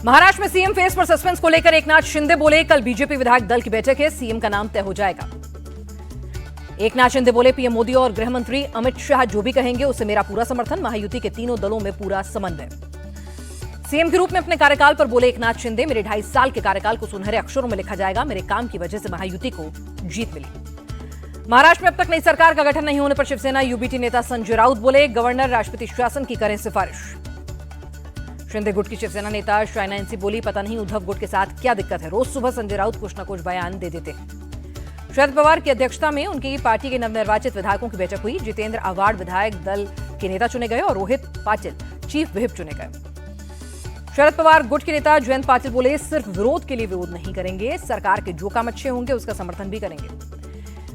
महाराष्ट्र में CM face पर suspense को लेकर एकनाथ शिंदे बोले, कल बीजेपी विधायक दल की बैठक है, सीएम का नाम तय हो जाएगा। एकनाथ शिंदे बोले, पीएम मोदी और गृह मंत्री अमित शाह जो भी कहेंगे उसे मेरा पूरा समर्थन, महायुति के तीनों दलों में पूरा समन्वय। सीएम के रूप में अपने कार्यकाल पर बोले एकनाथ शिंदे, मेरे 2.5 साल के कार्यकाल को सुनहरे अक्षरों में लिखा जाएगा, मेरे काम की वजह से महायुति को जीत मिली। महाराष्ट्र में अब तक नई सरकार का गठन नहीं होने पर शिवसेना यूबीटी नेता संजय राउत बोले, गवर्नर राष्ट्रपति शासन की करें सिफारिश। शिंदे गुट की शिवसेना नेता शाइना एनसी बोली, पता नहीं उद्धव गुट के साथ क्या दिक्कत है, रोज सुबह संजय राउत कुछ न कुछ बयान दे देते हैं। शरद पवार की अध्यक्षता में उनकी पार्टी के नवनिर्वाचित विधायकों की बैठक हुई। जितेंद्र आवाड़ विधायक दल के नेता चुने गए और रोहित पाटिल चीफ व्हिप चुने गए। शरद पवार गुट के नेता जयंत पाटिल बोले, सिर्फ विरोध के लिए विरोध नहीं करेंगे, सरकार के जो काम अच्छे होंगे उसका समर्थन भी करेंगे।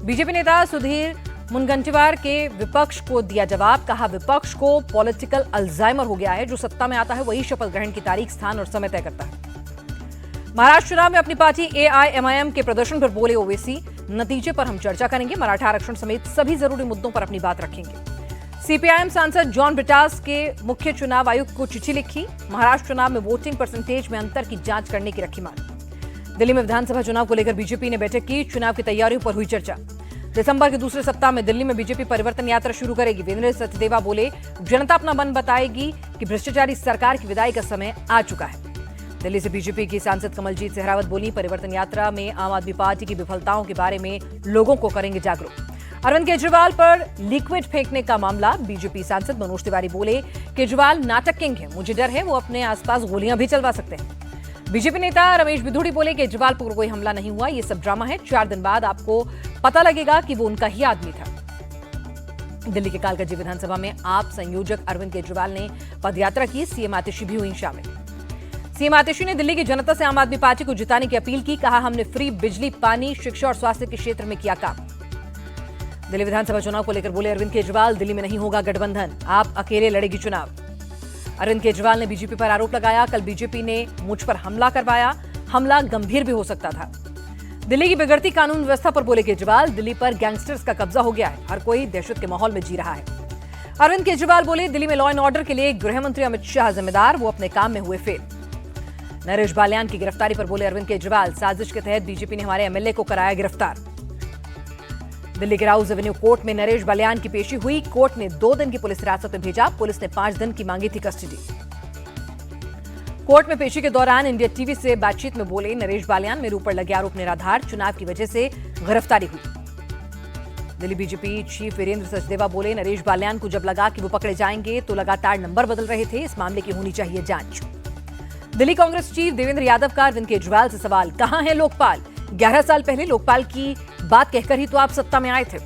बीजेपी नेता सुधीर मुनगंटीवार के विपक्ष को दिया जवाब, कहा विपक्ष को पॉलिटिकल अल्जाइमर हो गया है, जो सत्ता में आता है वही शपथ ग्रहण की तारीख, स्थान और समय तय करता है। महाराष्ट्र चुनाव में अपनी पार्टी एआईएमआईएम के प्रदर्शन पर बोले ओवैसी, नतीजे पर हम चर्चा करेंगे, मराठा आरक्षण समेत सभी जरूरी मुद्दों पर अपनी बात रखेंगे। सीपीआईएम सांसद जॉन ब्रिटास के मुख्य चुनाव आयुक्त को चिट्ठी लिखी, महाराष्ट्र चुनाव में वोटिंग परसेंटेज में अंतर की जांच करने की रखी मांग। दिल्ली में विधानसभा चुनाव को लेकर बीजेपी ने बैठक की, चुनाव की तैयारियों पर हुई चर्चा। दिसंबर के दूसरे सप्ताह में दिल्ली में बीजेपी परिवर्तन यात्रा शुरू करेगी। वीरेंद्र सचदेवा बोले, जनता अपना मन बताएगी कि भ्रष्टाचारी सरकार की विदाई का समय आ चुका है। दिल्ली से बीजेपी की सांसद कमलजीत सहरावत बोली, परिवर्तन यात्रा में आम आदमी पार्टी की विफलताओं के बारे में लोगों को करेंगे जागरूक। अरविंद केजरीवाल पर लिक्विड फेंकने का मामला, बीजेपी सांसद मनोज तिवारी बोले, केजरीवाल नाटक किंग है, मुझे डर है वो अपने आसपास गोलियां भी चलवा सकते हैं। बीजेपी नेता रमेश बिधूड़ी बोले, केजरीवाल पर कोई हमला नहीं हुआ, ये सब ड्रामा है, 4 दिन बाद आपको पता लगेगा कि वो उनका ही आदमी था। दिल्ली के कालकाजी विधानसभा में आप संयोजक अरविंद केजरीवाल ने पदयात्रा की, सीएम आतिशी भी हुई शामिल। सीएम आतिशी ने दिल्ली की जनता से आम आदमी पार्टी को जिताने की अपील की, कहा हमने फ्री बिजली, पानी, शिक्षा और स्वास्थ्य के क्षेत्र में किया काम। दिल्ली विधानसभा चुनाव को लेकर बोले अरविंद केजरीवाल, दिल्ली में नहीं होगा गठबंधन, आप अकेले लड़ेगी चुनाव। अरविंद केजरीवाल ने बीजेपी पर आरोप लगाया, कल बीजेपी ने मुझ पर हमला करवाया, हमला गंभीर भी हो सकता था। दिल्ली की बिगड़ती कानून व्यवस्था पर बोले केजरीवाल, दिल्ली पर गैंगस्टर्स का कब्जा हो गया है, हर कोई दहशत के माहौल में जी रहा है। अरविंद केजरीवाल बोले, दिल्ली में लॉ एंड ऑर्डर के लिए गृह मंत्री अमित शाह जिम्मेदार, वो अपने काम में हुए फेल। नरेश बाल्यान की गिरफ्तारी पर बोले अरविंद केजरीवाल, साजिश के तहत बीजेपी ने हमारे एमएलए को कराया गिरफ्तार। दिल्ली के राउज एवेन्यू कोर्ट में नरेश बाल्यान की पेशी हुई, कोर्ट ने 2 दिन की पुलिस हिरासत में भेजा, पुलिस ने 5 दिन की मांगी थी कस्टडी। कोर्ट में पेशी के दौरान इंडिया टीवी से बातचीत में बोले नरेश बाल्यान, मेरे ऊपर लगे आरोप निराधार, चुनाव की वजह से गिरफ्तारी हुई। दिल्ली बीजेपी चीफ वीरेंद्र सचदेवा बोले, नरेश बाल्यान को जब लगा कि वो पकड़े जाएंगे तो लगातार नंबर बदल रहे थे, इस मामले की होनी चाहिए जांच। दिल्ली कांग्रेस चीफ देवेंद्र यादव का अरविंद केजरीवाल से सवाल, कहां है लोकपाल? 11 साल पहले लोकपाल की बात कहकर ही तो आप सत्ता में आए थे।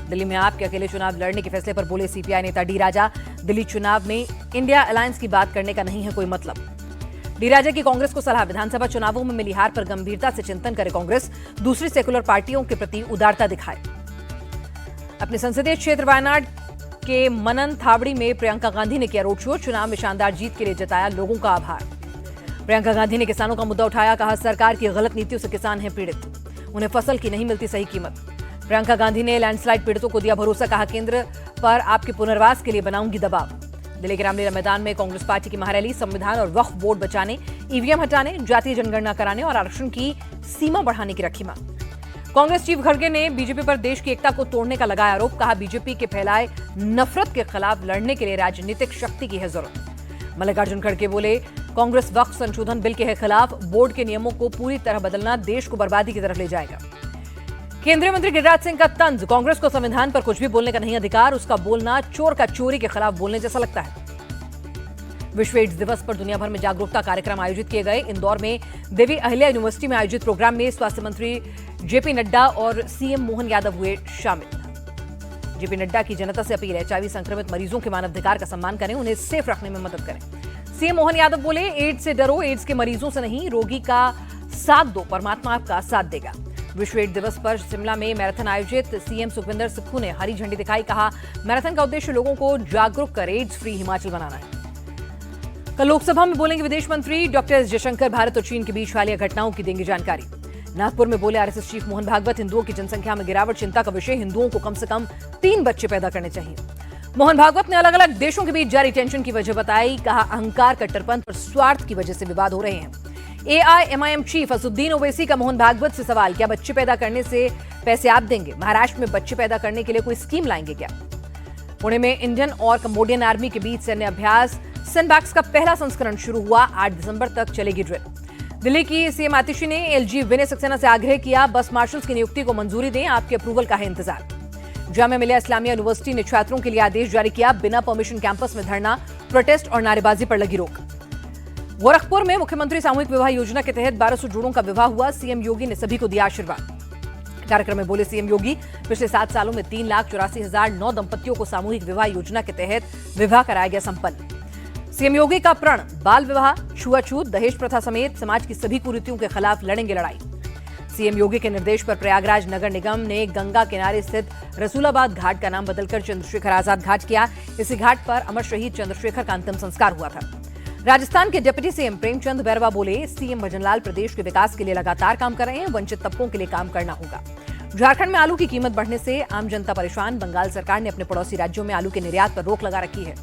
दिल्ली में आपके अकेले चुनाव लड़ने के फैसले पर बोले सीपीआई नेता डी राजा, दिल्ली चुनाव में इंडिया अलायंस की बात करने का नहीं है कोई मतलब। डी राजा की कांग्रेस को सलाह, विधानसभा चुनावों में मिली हार पर गंभीरता से चिंतन करे कांग्रेस, दूसरी सेकुलर पार्टियों के प्रति उदारता दिखाए। अपने संसदीय क्षेत्र वायनाड के मनन थावड़ी में प्रियंका गांधी ने किया रोड शो, चुनाव में शानदार जीत के लिए जताया लोगों का आभार। प्रियंका गांधी ने किसानों का मुद्दा उठाया, कहा सरकार की गलत नीतियों से किसान हैं पीड़ित, उन्हें फसल की नहीं मिलती सही कीमत। प्रियंका गांधी ने लैंडस्लाइड पीड़ितों को दिया भरोसा, कहा केंद्र पर आपके पुनर्वास के लिए बनाऊंगी दबाव। दिल्ली के रामलीला मैदान में कांग्रेस पार्टी की महारैली, संविधान और वक्फ बोर्ड बचाने, ईवीएम हटाने, जातीय जनगणना कराने और आरक्षण की सीमा बढ़ाने की रखी मांग। कांग्रेस चीफ खड़गे ने बीजेपी पर देश की एकता को तोड़ने का लगाया आरोप, कहा बीजेपी के फैलाए नफरत के खिलाफ लड़ने के लिए राजनीतिक शक्ति की है जरूरत। मल्लिकार्जुन खड़गे बोले, कांग्रेस वक्फ संशोधन बिल के खिलाफ, बोर्ड के नियमों को पूरी तरह बदलना देश को बर्बादी की तरफ ले जाएगा। केंद्रीय मंत्री गिरिराज सिंह का तंज, कांग्रेस को संविधान पर कुछ भी बोलने का नहीं अधिकार, उसका बोलना चोर का चोरी के खिलाफ बोलने जैसा लगता है। विश्व एड्स दिवस पर दुनिया भर में जागरूकता कार्यक्रम आयोजित किए गए। इंदौर में देवी अहिल्या यूनिवर्सिटी में आयोजित प्रोग्राम में स्वास्थ्य मंत्री जेपी नड्डा और सीएम मोहन यादव हुए शामिल। जेपी नड्डा की जनता से अपील है, एचआईवी संक्रमित मरीजों के मानवाधिकार का सम्मान करें, उन्हें सेफ रखने में मदद करें। सीएम मोहन यादव बोले, एड्स से डरो, एड्स के मरीजों से नहीं, रोगी का साथ दो, परमात्मा आपका साथ देगा। विश्व एड्स दिवस पर शिमला में मैराथन आयोजित, सीएम सुखविंदर सुक्खू ने हरी झंडी दिखाई, कहा मैराथन का उद्देश्य लोगों को जागरूक कर एड्स फ्री हिमाचल बनाना है। कल लोकसभा में बोलेंगे विदेश मंत्री डॉक्टर एस जयशंकर, भारत और चीन के बीच हालिया घटनाओं की देंगे जानकारी। नागपुर में बोले आरएसएस चीफ मोहन भागवत, हिंदुओं की जनसंख्या में गिरावट चिंता का विषय, हिंदुओं को कम से कम 3 बच्चे पैदा करने चाहिए। मोहन भागवत ने अलग अलग देशों के बीच जारी टेंशन की वजह बताई। कहा, अहंकार, कट्टरपन और स्वार्थ की वजह से विवाद हो रहे हैं। एआईएमआईएम चीफ असदुद्दीन ओवैसी का मोहन भागवत से सवाल, क्या बच्चे पैदा करने से पैसे आप देंगे? महाराष्ट्र में बच्चे पैदा करने के लिए कोई स्कीम लाएंगे क्या? पुणे में इंडियन और कंबोडियन आर्मी के बीच सैन्य अभ्यास सिनबैक्स का पहला संस्करण शुरू हुआ। 8 दिसंबर तक चलेगी ड्रिल। दिल्ली की सीएम आतिशी ने एलजी विनय सक्सेना से आग्रह किया, बस मार्शल्स की नियुक्ति को मंजूरी दें, आपके अप्रूवल का है इंतजार। जामिया मिलिया इस्लामिया यूनिवर्सिटी ने छात्रों के लिए आदेश जारी किया, बिना परमिशन कैंपस में धरना, प्रोटेस्ट और नारेबाजी पर लगी रोक। गोरखपुर में मुख्यमंत्री सामूहिक विवाह योजना के तहत 1200 जोड़ों का विवाह हुआ। सीएम योगी ने सभी को दिया आशीर्वाद। कार्यक्रम में बोले सीएम योगी, पिछले 7 सालों में 3,84,009 दंपतियों को सामूहिक विवाह योजना के तहत विवाह कराया गया संपन्न। सीएम योगी का प्रण, बाल विवाह, छुआछूत, दहेज प्रथा समेत समाज की सभी कुरीतियों के खिलाफ लड़ेंगे लड़ाई। सीएम योगी के निर्देश पर प्रयागराज नगर निगम ने गंगा किनारे स्थित रसूलाबाद घाट का नाम बदलकर चंद्रशेखर आजाद घाट किया। इसी घाट पर अमर शहीद चंद्रशेखर का अंतिम संस्कार हुआ था। राजस्थान के डिप्टी सीएम प्रेमचंद बैरवा बोले, सीएम भजनलाल प्रदेश के विकास के लिए लगातार काम कर रहे हैं, वंचित तबकों के लिए काम करना होगा। झारखंड में आलू की कीमत बढ़ने से आम जनता परेशान। बंगाल सरकार ने अपने पड़ोसी राज्यों में आलू के निर्यात पर रोक लगा रखी है।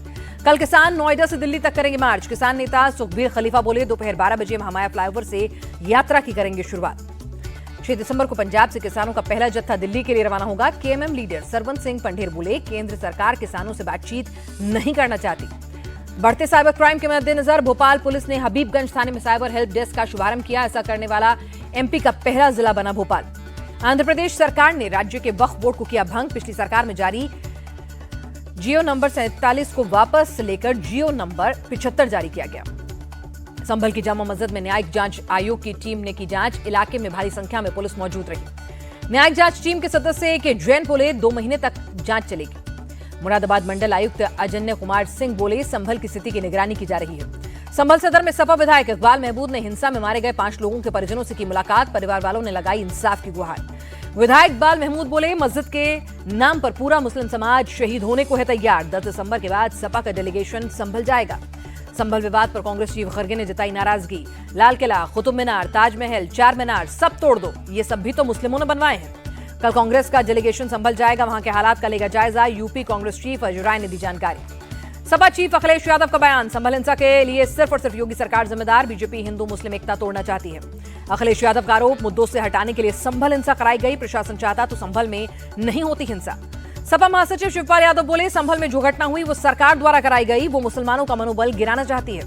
कल किसान नोएडा से दिल्ली तक करेंगे मार्च। किसान नेता सुखबीर खलीफा बोले, दोपहर 12 बजे महामाया फ्लाईओवर से यात्रा की करेंगे शुरुआत। 6 दिसंबर को पंजाब से किसानों का पहला जत्था दिल्ली के लिए रवाना होगा। केएमएम लीडर सरवंत सिंह पंढेर बोले, केंद्र सरकार किसानों से बातचीत नहीं करना चाहती। बढ़ते साइबर क्राइम के मद्देनजर भोपाल पुलिस ने हबीबगंज थाने में साइबर हेल्प डेस्क का शुभारंभ किया। ऐसा करने वाला एमपी का पहला जिला बना भोपाल। आंध्र प्रदेश सरकार ने राज्य के वक्फ बोर्ड को किया भंग। पिछली सरकार में जारी जियो नंबर 47 को वापस लेकर जियो नंबर 75 जारी किया गया। संभल की जामा मस्जिद में न्यायिक जांच आयोग की टीम ने की जांच। इलाके में भारी संख्या में पुलिस मौजूद रही। न्यायिक जांच टीम के सदस्य के जैन बोले, 2 महीने तक जांच चलेगी। मुरादाबाद मंडल आयुक्त अजन्य कुमार सिंह बोले, संभल की स्थिति की निगरानी की जा रही है। संभल सदर में सपा विधायक इकबाल महमूद ने हिंसा में मारे गए 5 लोगों के परिजनों से की मुलाकात। परिवार वालों ने लगाई इंसाफ की गुहार। विधायक इकबाल महमूद बोले, मस्जिद के नाम पर पूरा मुस्लिम समाज शहीद होने को है तैयार। 10 दिसंबर के बाद सपा का डेलीगेशन संभल जाएगा। संभल विवाद पर कांग्रेस चीफ खड़गे ने जताई नाराजगी। लाल किला, कुतुब मीनार, ताजमहल, 4 मीनार सब तोड़ दो, ये सब भी तो मुस्लिमों ने बनवाए हैं। कल कांग्रेस का डेलीगेशन संभल जाएगा, वहां के हालात का लेगा जायजा। यूपी कांग्रेस चीफ अजय राय ने दी जानकारी। सपा चीफ अखिलेश यादव का बयान, संभल हिंसा के लिए सिर्फ और सिर्फ योगी सरकार जिम्मेदार। बीजेपी हिंदू मुस्लिम एकता तोड़ना चाहती है। अखिलेश यादव का आरोप, मुद्दों से हटाने के लिए संभल हिंसा कराई गई। प्रशासन चाहता तो संभल में नहीं होती हिंसा। सपा महासचिव शिवपाल यादव बोले, संभल में जो घटना हुई वो सरकार द्वारा कराई गई। वो मुसलमानों का मनोबल गिराना चाहती है।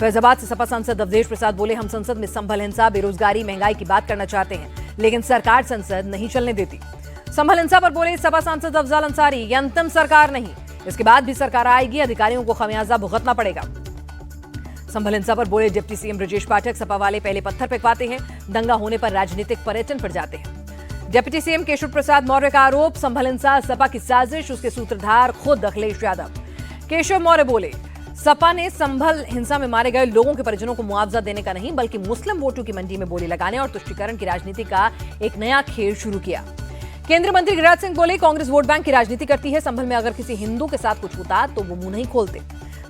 फैजाबाद से सपा सांसद अवधेश प्रसाद बोले, हम संसद में संभल हिंसा, बेरोजगारी, महंगाई की बात करना चाहते हैं, लेकिन सरकार संसद नहीं चलने देती। संभल हिंसा पर बोले सपा सांसद अफजाल अंसारी, ये अंतिम सरकार नहीं, इसके बाद भी सरकार आएगी, अधिकारियों को खमियाजा भुगतना पड़ेगा। संभल हिंसा पर बोले डिप्टी सीएम ब्रजेश पाठक, सपा वाले पहले पत्थर फेंकवाते हैं, दंगा होने पर राजनीतिक पर्यटन पर जाते हैं। डिप्टी सीएम केशव प्रसाद मौर्य का आरोप, संभल हिंसा सपा की साजिश, उसके सूत्रधार खुद अखिलेश यादव। केशव मौर्य बोले, सपा ने संभल हिंसा में मारे गए लोगों के परिजनों को मुआवजा देने का नहीं, बल्कि मुस्लिम वोटों की मंडी में बोली लगाने और तुष्टीकरण की राजनीति का एक नया खेल शुरू किया। केंद्रीय मंत्री गिरिराज सिंह बोले, कांग्रेस वोट बैंक की राजनीति करती है। संभल में अगर किसी हिंदू के साथ कुछ होता तो वो मुंह नहीं खोलते।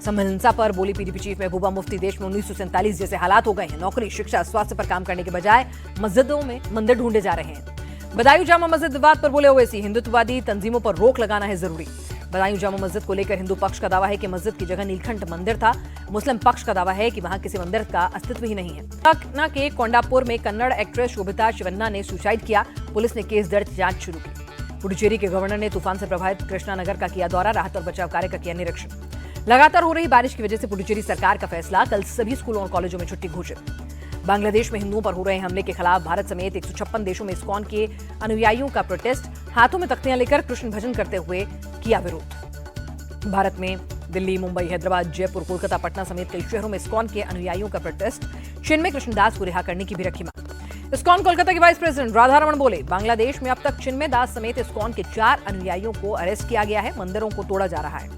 संभल हिंसा पर बोली पीडीपी चीफ महबूबा मुफ्ती, देश में 1947 जैसे हालात हो गए हैं। नौकरी, शिक्षा, स्वास्थ्य पर काम करने के बजाय मस्जिदों में मंदिर ढूंढे जा रहे हैं। बदायूं जामा मस्जिद विवाद पर बोले ओवैसी, हिंदुत्ववादी तंजीमों पर रोक लगाना है जरूरी। बदायूं जामा मस्जिद को लेकर हिंदू पक्ष का दावा है कि मस्जिद की जगह नीलकंठ मंदिर था। मुस्लिम पक्ष का दावा है कि वहां किसी मंदिर का अस्तित्व ही नहीं है। पटना के कोंडापुर में कन्नड़ एक्ट्रेस शोभिता शिवन्ना ने सुसाइड किया। पुलिस ने केस दर्ज, जांच शुरू की। पुडुचेरी के गवर्नर ने तूफान से प्रभावित कृष्णानगर का किया दौरा, राहत और बचाव कार्य का किया निरीक्षण। लगातार हो रही बारिश की वजह से पुडुचेरी सरकार का फैसला, कल सभी स्कूलों और कॉलेजों में छुट्टी घोषित। बांग्लादेश में हिंदुओं पर हो रहे हमले के खिलाफ भारत समेत 156 देशों में इस्कॉन के अनुयायियों का प्रोटेस्ट, हाथों में तख्तियां लेकर कृष्ण भजन करते हुए किया विरोध। भारत में दिल्ली, मुंबई, हैदराबाद, जयपुर, कोलकाता, पटना समेत कई शहरों में इस्कॉन के अनुयायियों का प्रोटेस्ट, चिन्मय कृष्णदास को रिहा करने की भी रखी मांग। इस्कॉन कोलकाता के वाइस प्रेसिडेंट राधारमण बोले, बांग्लादेश में अब तक चिन्मय दास समेत इस्कॉन के 4 अनुयायियों को अरेस्ट किया गया है। मंदिरों को तोड़ा जा रहा है।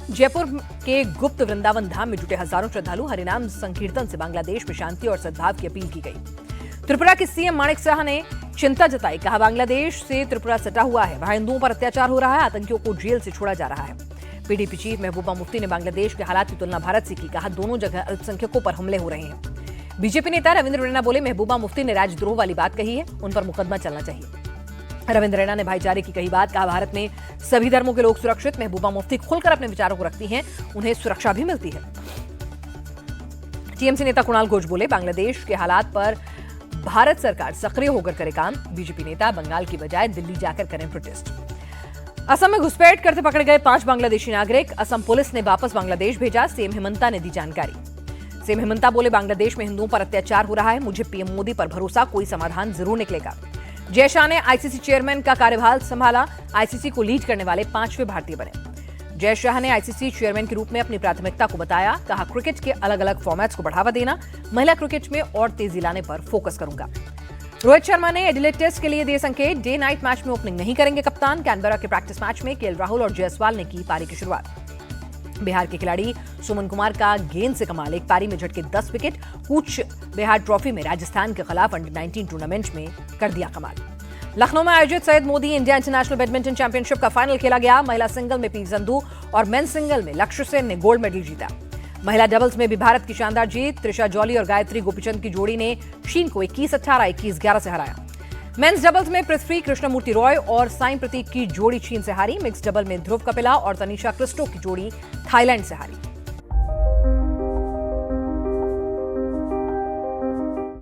जयपुर के गुप्त वृंदावन धाम में जुटे हजारों श्रद्धालु, हरिनाम संकीर्तन से बांग्लादेश में शांति और सद्भाव की अपील की गई। त्रिपुरा के सीएम माणिक साह ने चिंता जताई, कहा बांग्लादेश से त्रिपुरा सटा हुआ है, वहां हिंदुओं पर अत्याचार हो रहा है, आतंकियों को जेल से छोड़ा जा रहा है। पीडीपी चीफ महबूबा मुफ्ती ने बांग्लादेश के हालात की तुलना भारत से की, कहा दोनों जगह अल्पसंख्यकों पर हमले हो रहे हैं। बीजेपी नेता रविंद्र रैना बोले, महबूबा मुफ्ती ने राजद्रोह वाली बात कही है, उन पर मुकदमा चलना चाहिए। रविंद्र रैना ने भाईचारे की कही बात, कहा भारत में सभी धर्मों के लोग सुरक्षित। महबूबा मुफ्ती खुलकर अपने विचारों को रखती हैं, उन्हें सुरक्षा भी मिलती है। टीएमसी नेता कुणाल घोष बोले, बांग्लादेश के हालात पर भारत सरकार सक्रिय होकर करे काम। बीजेपी नेता बंगाल की बजाय दिल्ली जाकर करें प्रोटेस्ट। असम में घुसपैठ करते पकड़े गए 5 बांग्लादेशी नागरिक, असम पुलिस ने वापस बांग्लादेश भेजा। सीएम हेमंता ने दी जानकारी। सीएम हेमंता बोले, बांग्लादेश में हिंदुओं पर अत्याचार हो रहा है, मुझे पीएम मोदी पर भरोसा, कोई समाधान जरूर निकलेगा। जय शाह ने आईसीसी चेयरमैन का कार्यभार संभाला, आईसीसी को लीड करने वाले 5वें भारतीय बने। जय शाह ने आईसीसी चेयरमैन के रूप में अपनी प्राथमिकता को बताया, कहा क्रिकेट के अलग अलग फॉर्मेट्स को बढ़ावा देना, महिला क्रिकेट में और तेजी लाने पर फोकस करूंगा। रोहित शर्मा ने एडिलेड टेस्ट के लिए दिए संकेत, डे नाइट मैच में ओपनिंग नहीं करेंगे कप्तान। कैनबरा के प्रैक्टिस मैच में केएल राहुल और जायसवाल ने की पारी की शुरुआत। बिहार के खिलाड़ी सुमन कुमार का गेंद से कमाल, एक पारी में झटके 10 विकेट। कूच बिहार ट्रॉफी में राजस्थान के खिलाफ अंडर-19 टूर्नामेंट में कर दिया कमाल। लखनऊ में आयोजित Syed Modi India international badminton championship का फाइनल खेला गया। महिला सिंगल में पीवी सिंधु और मेंस सिंगल में लक्ष्य सेन ने गोल्ड मेडल जीता। महिला डबल्स में भी भारत की शानदार जीत, त्रिशा जॉली और गायत्री गोपीचंद की जोड़ी ने चीन को 21-18, 21-11 से हराया। मेंस डबल्स में पृथ्वी कृष्णमूर्ति रॉय और साई प्रतीक की जोड़ी चीन से हारी। मिक्स डबल में ध्रुव कपिला और तनिषा क्रिस्टो की जोड़ी थाईलैंड से हारी।